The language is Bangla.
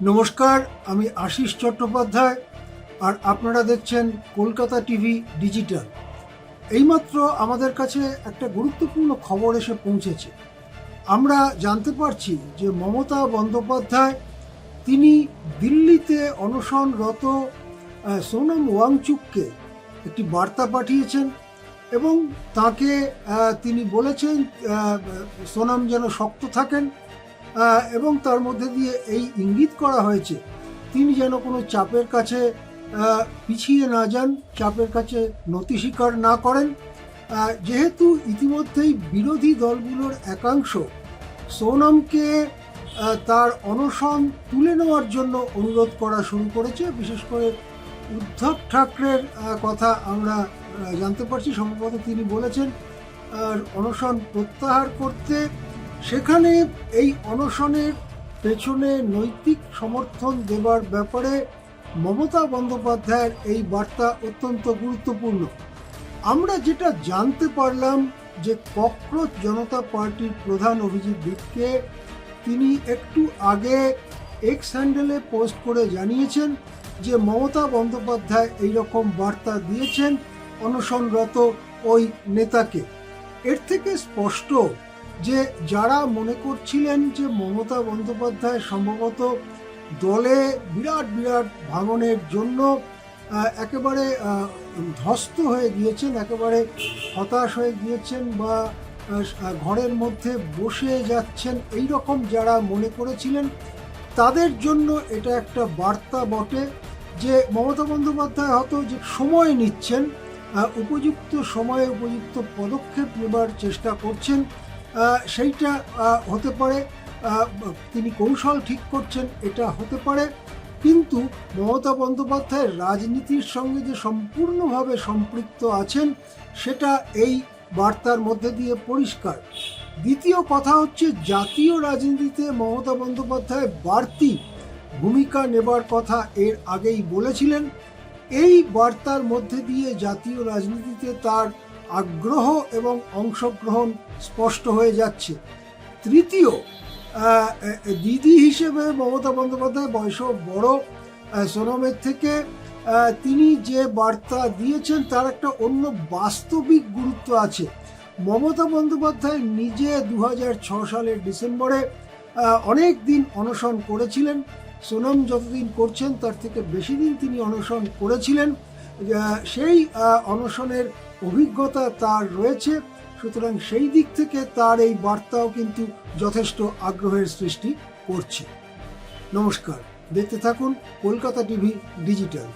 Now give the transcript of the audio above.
নমস্কার, আমি আশিস চট্টোপাধ্যায় আর আপনারা দেখছেন কলকাতা টিভি ডিজিটাল। এইমাত্র আমাদের কাছে একটা গুরুত্বপূর্ণ খবর এসে পৌঁছেছে। আমরা জানতে পারছি যে মমতা বন্দ্যোপাধ্যায় তিনি দিল্লিতে অনশনরত সোনম ওয়াংচুককে একটি বার্তা পাঠিয়েছেন এবং তাকে তিনি বলেছেন সোনম যেন শক্ত থাকেন এবং তার মধ্যে দিয়ে এই ইঙ্গিত করা হয়েছে তিনি যেন কোনো চাপের কাছে পিছিয়ে না যান, চাপের কাছে নতি স্বীকার না করেন। যেহেতু ইতিমধ্যেই বিরোধী দলগুলোর একাংশ সোনমকে তার অনশন তুলে নেওয়ার জন্য অনুরোধ করা শুরু করেছে, বিশেষ করে উদ্ধব ঠাকরের কথা আমরা জানতে পারছি। সম্ভবত তিনি বলেছেন অনশন প্রত্যাহার করতে। সেখানে এই অনশনের পেছনে নৈতিক সমর্থন দেবার ব্যাপারে মমতা বন্দ্যোপাধ্যায়ের এই বার্তা অত্যন্ত গুরুত্বপূর্ণ। আমরা যেটা জানতে পারলাম যে ককরোচ জনতা পার্টির প্রধান অভিজিৎ দীপকে তিনি একটু আগে এক্স হ্যান্ডেলে পোস্ট করে জানিয়েছেন যে মমতা বন্দ্যোপাধ্যায় এইরকম বার্তা দিয়েছেন অনশনরত ওই নেতাকে। এর থেকে স্পষ্ট যে যারা মনে করছিলেন যে মমতা বন্দ্যোপাধ্যায় সম্ভবত দলে বিরাট বিরাট ভাঙনের জন্য একেবারে ধ্বস্ত হয়ে গিয়েছেন, একেবারে হতাশ হয়ে গিয়েছেন বা ঘরের মধ্যে বসে যাচ্ছেন, এই রকম যারা মনে করেছিলেন তাদের জন্য এটা একটা বার্তা বটে যে মমতা বন্দ্যোপাধ্যায় হয়তো যে সময় নিচ্ছেন, উপযুক্ত সময়ে উপযুক্ত পদক্ষেপ নেবার চেষ্টা করছেন, সেইটা হতে পারে। তিনি কৌশল ঠিক করছেন, এটা হতে পারে। কিন্তু মমতা বন্দ্যোপাধ্যায় রাজনীতির সঙ্গে যে সম্পূর্ণভাবে সম্পৃক্ত আছেন সেটা এই বার্তার মধ্যে দিয়ে পরিষ্কার। দ্বিতীয় কথা হচ্ছে জাতীয় রাজনীতিতে মমতা বন্দ্যোপাধ্যায় বাড়তি ভূমিকা নেবার কথা এর আগেই বলেছিলেন। এই বার্তার মধ্যে দিয়ে জাতীয় রাজনীতিতে তার আগ্রহ এবং অংশগ্রহণ স্পষ্ট হয়ে যাচ্ছে। তৃতীয়, দিদি হিসেবে মমতা বন্দ্যোপাধ্যায় বয়সও বড় সোনমের থেকে, তিনি যে বার্তা দিয়েছেন তার একটা অন্য বাস্তবিক গুরুত্ব আছে। মমতা বন্দ্যোপাধ্যায় নিজে 2006 সালের ডিসেম্বরে অনেক দিন অনশন করেছিলেন। সোনম যতদিন করছেন তার থেকে বেশি দিন তিনি অনশন করেছিলেন। সেই অনশনের অভিজ্ঞতা তার রয়েছে, সুতরাং সেই দিক থেকে তার এই বার্তাও কিন্তু যথেষ্ট আগ্রহের সৃষ্টি করছে। নমস্কার, দেখতে থাকুন কলকাতা টিভি ডিজিটাল।